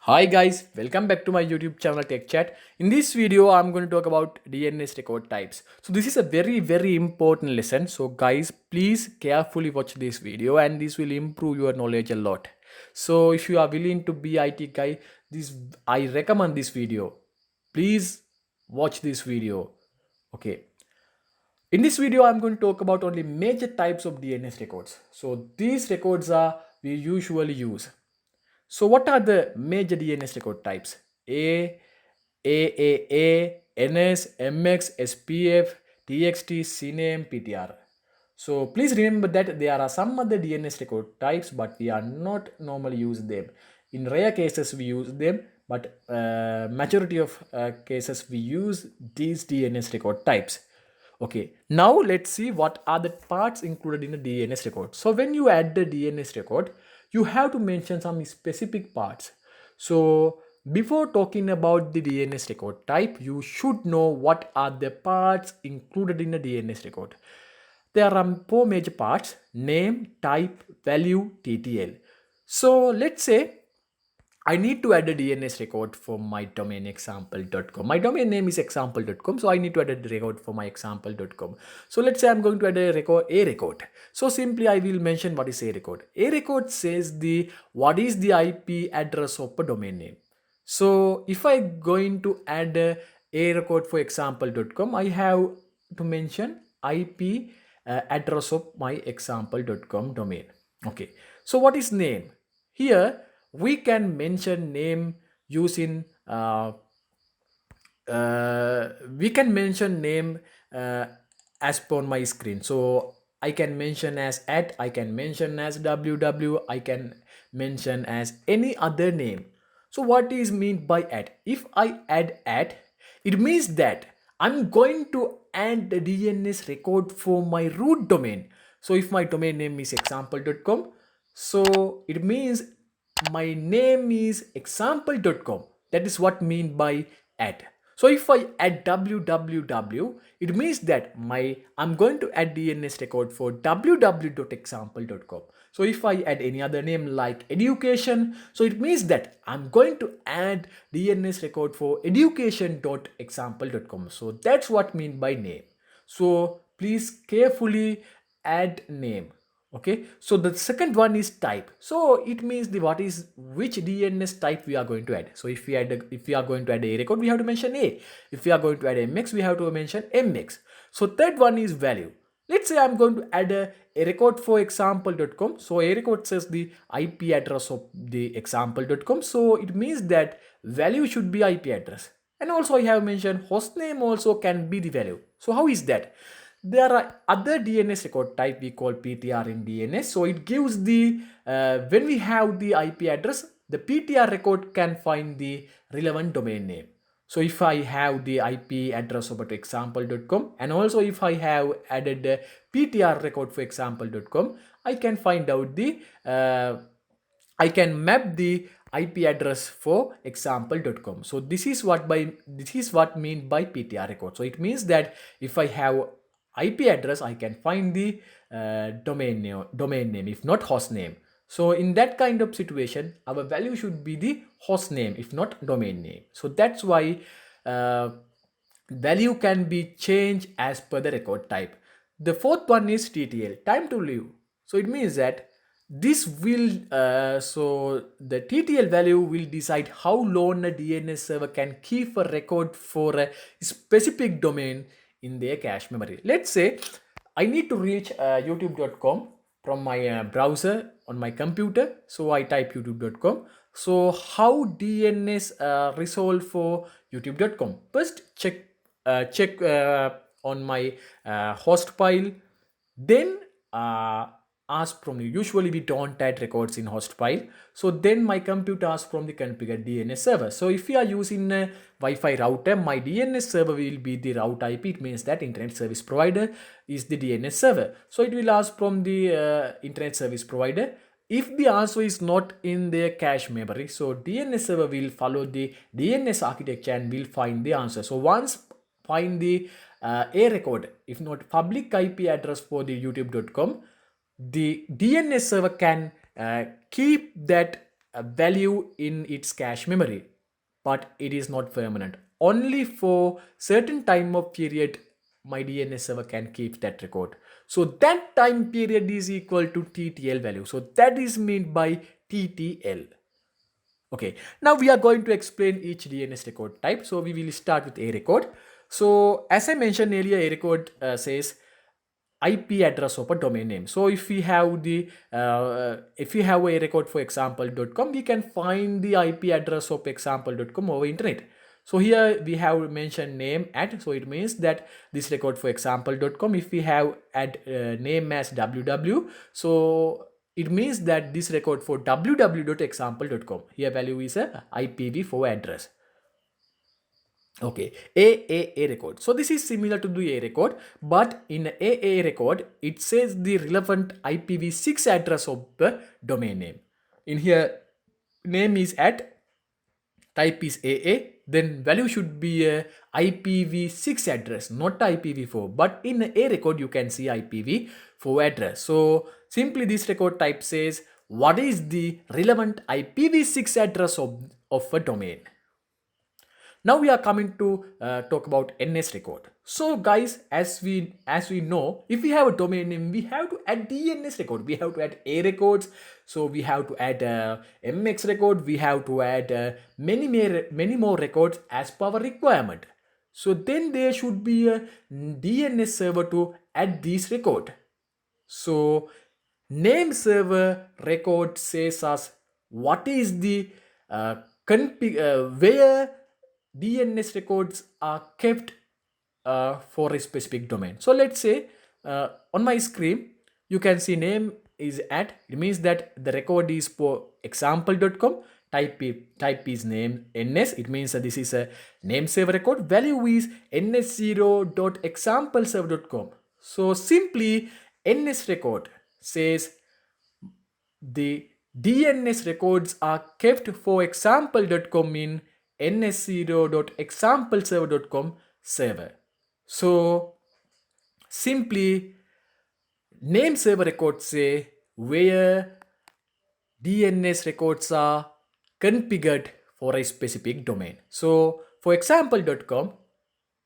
Hi guys, welcome back to my YouTube channel Tech Chat. In this video, I'm going to talk about DNS record types. So this is a very important lesson. So guys, please carefully watch this video and this will improve your knowledge a lot. So if you are willing to be IT guy, this I recommend this video. Please watch this video. Okay. In this video, I'm going to talk about only major types of DNS records. So these records are we usually use. So what are the major DNS record types? A, AAA, NS, MX, SPF, TXT, CNAME, PTR. So please remember that there are some other DNS record types, but we are not normally use them. In rare cases we use them, but majority of cases we use these DNS record types. Okay, now let's see what are the parts included in a DNS record. So when you add the DNS record, you have to mention some specific parts. So before talking about the DNS record type, you should know what are the parts included in a DNS record. There are four major parts: name, type, value, TTL. So let's say I need to add a DNS record for my domain example.com. My domain name is example.com, so I need to add a record for my example.com. So let's say I'm going to add a record. So simply I will mention what is a record. A record says the what is the IP address of a domain name. So if I going to add a record for example.com, I have to mention IP address of my example.com domain. Okay. So what is name? Here we can mention name using we can mention name as per my screen. So I can mention as at, I can mention as ww, I can mention as any other name. So what is mean by at? If I add at, it means that I'm going to add the DNS record for my root domain. So if my domain name is example.com, so it means my name is example.com. That is what mean by add. So if I add www, it means that I'm going to add DNS record for www.example.com. So if I add any other name like education, so it means that I'm going to add DNS record for education.example.com. So that's what mean by name. So please carefully add name. Okay, so the second one is type. So it means the what is which DNS type we are going to add. So if we if we are going to add a record, we have to mention a. If we are going to add mx, we have to mention mx. So third one is value. Let's say I'm going to add a record for example.com. So a record says the IP address of the example.com. So it means that value should be IP address. And also I have mentioned hostname also can be the value. So how is that? There are other DNS record type we call PTR in DNS. So it gives the when we have the IP address, the PTR record can find the relevant domain name. So if I have the IP address about example.com, and also if I have added the PTR record for example.com, I can find out the I can map the IP address for example.com. So this is what mean by PTR record. So it means that if I have IP address, I can find the domain name, if not host name. So in that kind of situation, our value should be the host name, if not domain name. So that's why value can be changed as per the record type. The fourth one is TTL, time to live. So it means that this will so the TTL value will decide how long a DNS server can keep a record for a specific domain in their cache memory. Let's say I need to reach youtube.com from my browser on my computer. So I type youtube.com. So how DNS resolve for youtube.com? First check on my host file, then ask from you. Usually we don't add records in host file. So then my computer asks from the configure DNS server. So if you are using a Wi-Fi router, my DNS server will be the route IP. It means that internet service provider is the DNS server. So it will ask from the internet service provider. If the answer is not in their cache memory, so DNS server will follow the DNS architecture and will find the answer. So once find the a record, if not public IP address for the youtube.com, the DNS server can keep that a value in its cache memory, but it is not permanent. Only for certain time of period my DNS server can keep that record. So that time period is equal to TTL value. So that is meant by TTL. Okay, now we are going to explain each DNS record type. So we will start with a record. So as I mentioned earlier, a record says IP address of a domain name. So if we have the if we have a record for example.com, we can find the IP address of example.com over internet. So here we have mentioned name at, so it means that this record for example.com, if we have add name as www, so it means that this record for www.example.com, here value is a IPv4 address. Okay, AAA record. So this is similar to the A record, but in AAA record, it says the relevant IPv6 address of the domain name. In here, name is at, type is AA, then value should be a IPv6 address, not IPv4. But in A record, you can see IPv4 address. So simply this record type says what is the relevant IPv6 address of a domain. Now we are coming to talk about NS record. So guys, as we know, if we have a domain name, we have to add DNS record. We have to add A records. So we have to add MX record. We have to add many more records as per our requirement. So then there should be a DNS server to add this record. So name server record says us what is the where DNS records are kept for a specific domain. So let's say on my screen, you can see name is at, it means that the record is for example.com, type is name ns, it means that this is a name server record, value is ns0.exampleserver.com. So simply ns record says the DNS records are kept for example.com in ns0.exampleserver.com server. So simply name server records say where DNS records are configured for a specific domain. So for example.com,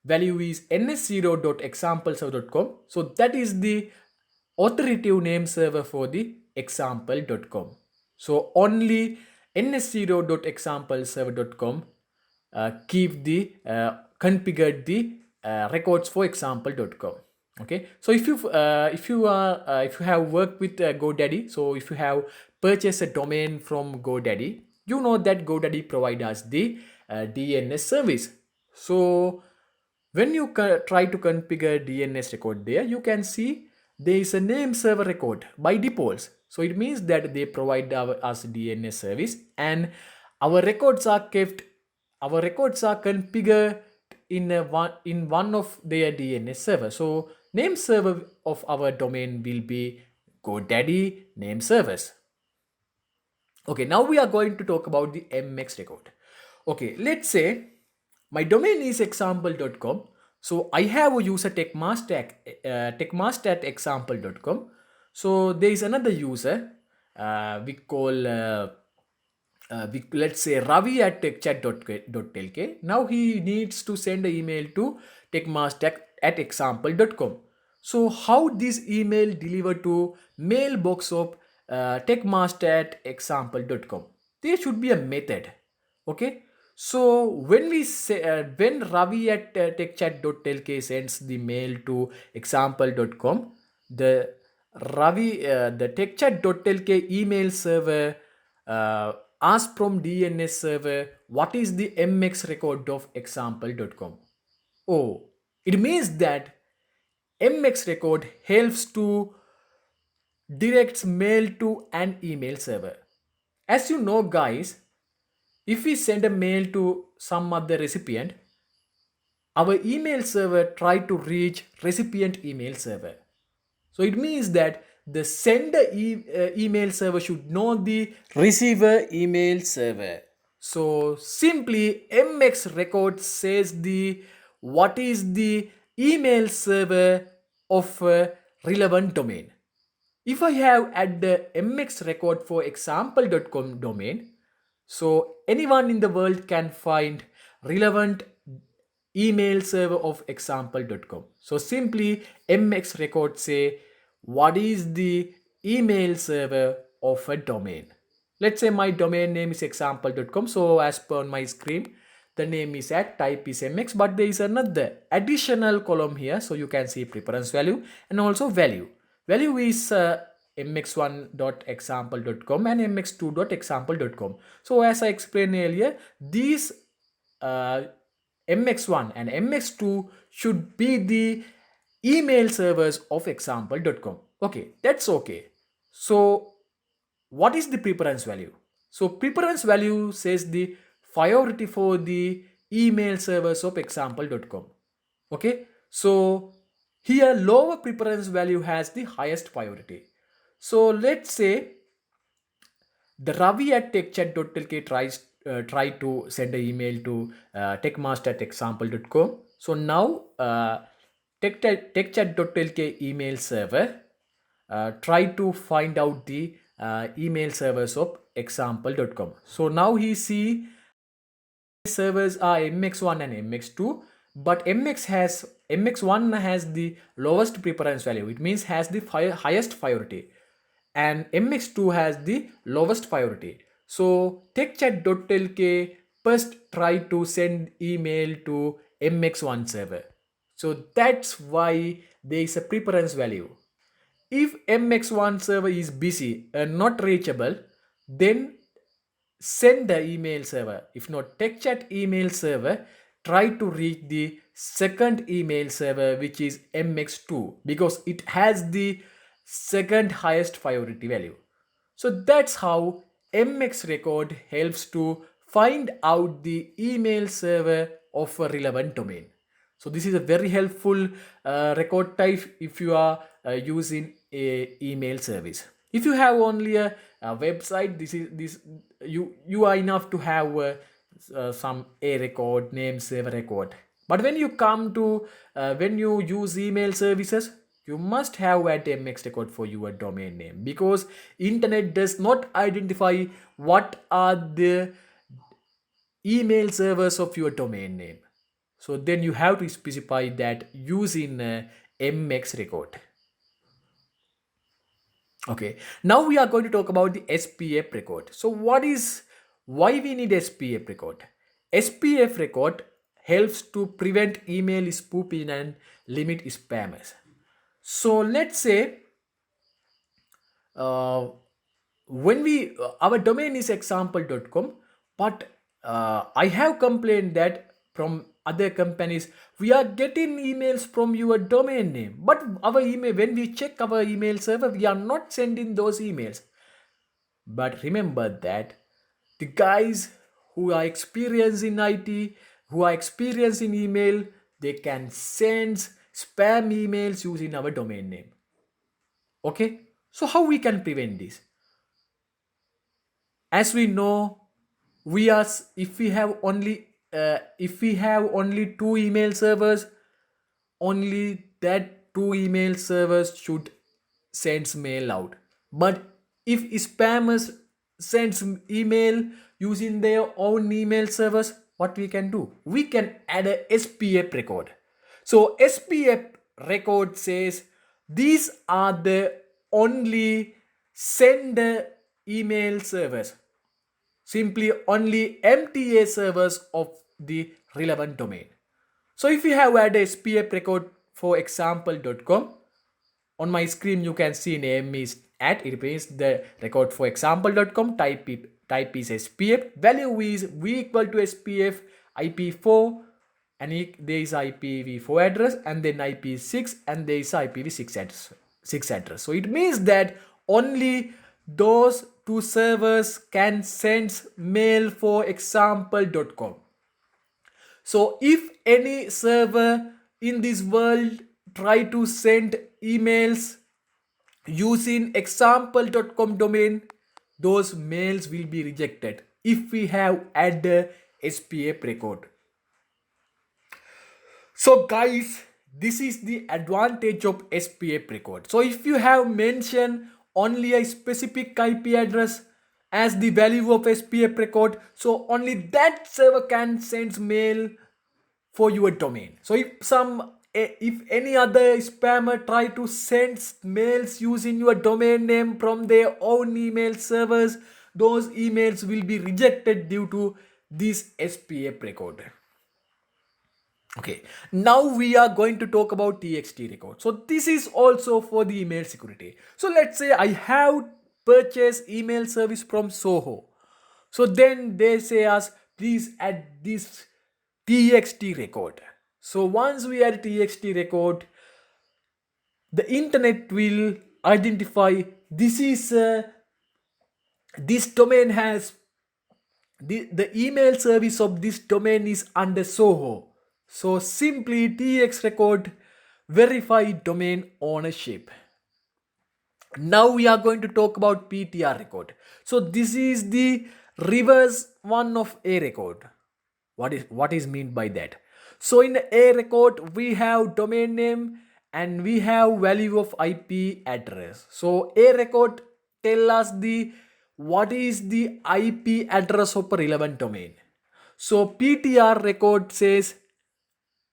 value is ns0.exampleserver.com. So that is the authoritative name server for the example.com. So only ns0.exampleserver.com keep the configured the records for example.com. Okay, so if you have worked with GoDaddy, so if you have purchased a domain from GoDaddy, you know that GoDaddy provides us the DNS service. So when you try to configure DNS record there, you can see there is a name server record by default. So it means that they provide us DNS service, and our records are configured in one of their DNS server. So name server of our domain will be GoDaddy name servers. Okay, now we are going to talk about the MX record. Okay, let's say my domain is example.com. So I have a user techmaster at example.com. So there is another user we call let's say Ravi at techchat.lk. Now he needs to send an email to techmaster@example.com. So how this email delivered to mailbox of techmaster@example.com? There should be a method. Okay. So when we say when Ravi at techchat.lk sends the mail to example.com, the techchat.lk email server asks from DNS server what is the MX record of example.com. Oh, it means that MX record helps to directs mail to an email server. As you know, guys, if we send a mail to some other recipient, our email server try to reach recipient email server. So it means that the sender email server should know the receiver email server. So simply MX record says the what is the email server of a relevant domain. If I have add the MX record for example.com domain, So anyone in the world can find relevant email server of example.com. So simply MX record say what is the email server of a domain. Let's say my domain name is example.com. So as per on my screen, the name is at type is MX, but there is another additional column here. So you can see preference value and also value. Value is mx1.example.com and mx2.example.com. So as I explained earlier, these mx1 and mx2 should be the email servers of example.com. Okay, that's okay. So what is the preference value? So preference value says the priority for the email servers of example.com. Okay, so here lower preference value has the highest priority. So let's say the Ravi at techchat.lk try to send an email to techmaster@example.com. So now techchat.lk email server try to find out the email servers of example.com. So now he see servers are mx1 and mx2, but mx1 has the lowest preference value. It means has the highest priority, and mx2 has the lowest priority. So techchat.lk first try to send email to mx1 server. So that's why there is a preference value. If mx1 server is busy and not reachable, then send the email server. If not TechChat email server, try to reach the second email server, which is mx2, because it has the second highest priority value. So that's how mx record helps to find out the email server of a relevant domain. So this is a very helpful record type if you are using a email service. If you have only a website, this you are enough to have some a record, name server record. But when you come to when you use email services, you must have at mx record for your domain name, because internet does not identify what are the email servers of your domain name. So then you have to specify that using mx record. Okay, now we are going to talk about the SPF record. So why we need SPF record? SPF record helps to prevent email spoofing and limit spammers. So let's say when we our domain is example.com, but I have complained that from other companies we are getting emails from your domain name, but our email, when we check our email server, we are not sending those emails. But remember that the guys who are experienced in IT, who are experienced in email, they can send spam emails using our domain name. Okay, so how we can prevent this? As we know, we are if we have only two email servers, only that two email servers should sends mail out. But if spammers sends email using their own email servers, what we can do? We can add a SPF record. So SPF record says these are the only sender email servers, simply only MTA servers of the relevant domain. So if you have added a SPF record for example.com, on my screen you can see name is at, it means the record for example.com, type is SPF, value is v equal to SPF IP4, and there is IPv4 address, and then IP6, and there is IPv6 address. So it means that only those two servers can send mail for example.com. So if any server in this world try to send emails using example.com domain, those mails will be rejected if we have added SPF record. So guys, this is the advantage of SPF record. So if you have mentioned only a specific IP address, as the value of SPF record. So only that server can send mail for your domain. So if any other spammer try to send mails using your domain name from their own email servers, those emails will be rejected due to this SPF record. Okay, now we are going to talk about TXT record. So this is also for the email security. So let's say I have purchased email service from Soho. So then they say us, please add this TXT record. So once we add TXT record, the internet will identify this domain has the email service of this domain is under Soho. So simply TX record verify domain ownership. Now we are going to talk about PTR record. So this is the reverse one of A record. What is meant by that? So in A record we have domain name and we have value of IP address. So A record tell us what is the IP address of a relevant domain. So PTR record says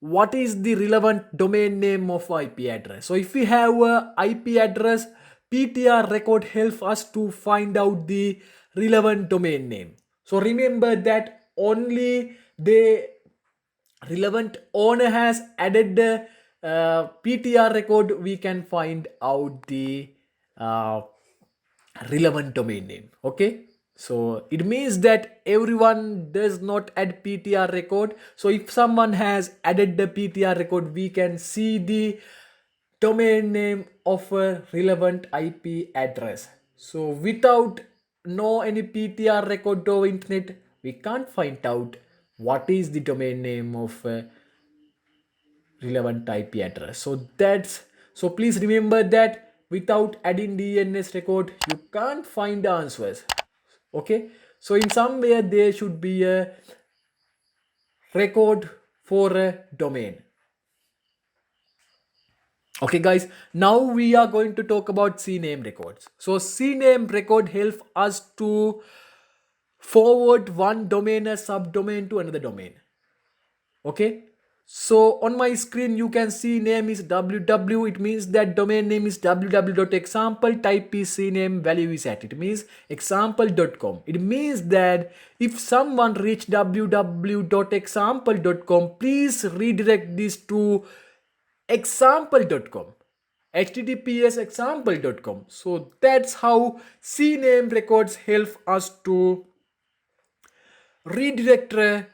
what is the relevant domain name of IP address. So if we have a IP address, PTR record helps us to find out the relevant domain name. So remember that only the relevant owner has added the PTR record, we can find out the relevant domain name. Okay, so it means that everyone does not add PTR record. So if someone has added the PTR record, we can see the domain name of a relevant IP address. So without any PTR record over internet, we can't find out what is the domain name of a relevant IP address. So please remember that without adding DNS record, you can't find the answers. Okay, so in somewhere there should be a record for a domain. Okay guys, now we are going to talk about CNAME records. So CNAME record helps us to forward one domain or subdomain to another domain. Okay, so on my screen you can see name is www. It means that domain name is www.example, type is CNAME, value is at. It means example.com. It means that if someone reach www.example.com, please redirect this to example.com, https example.com. So that's how CNAME records help us to redirect a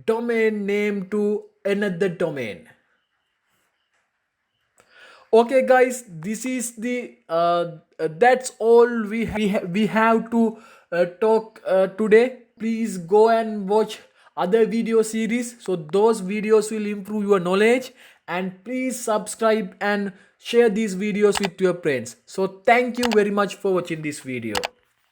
domain name to another domain. Okay guys, this is the that's all we have to talk today. Please go and watch other video series, so those videos will improve your knowledge, and please subscribe and share these videos with your friends. So thank you very much for watching this video.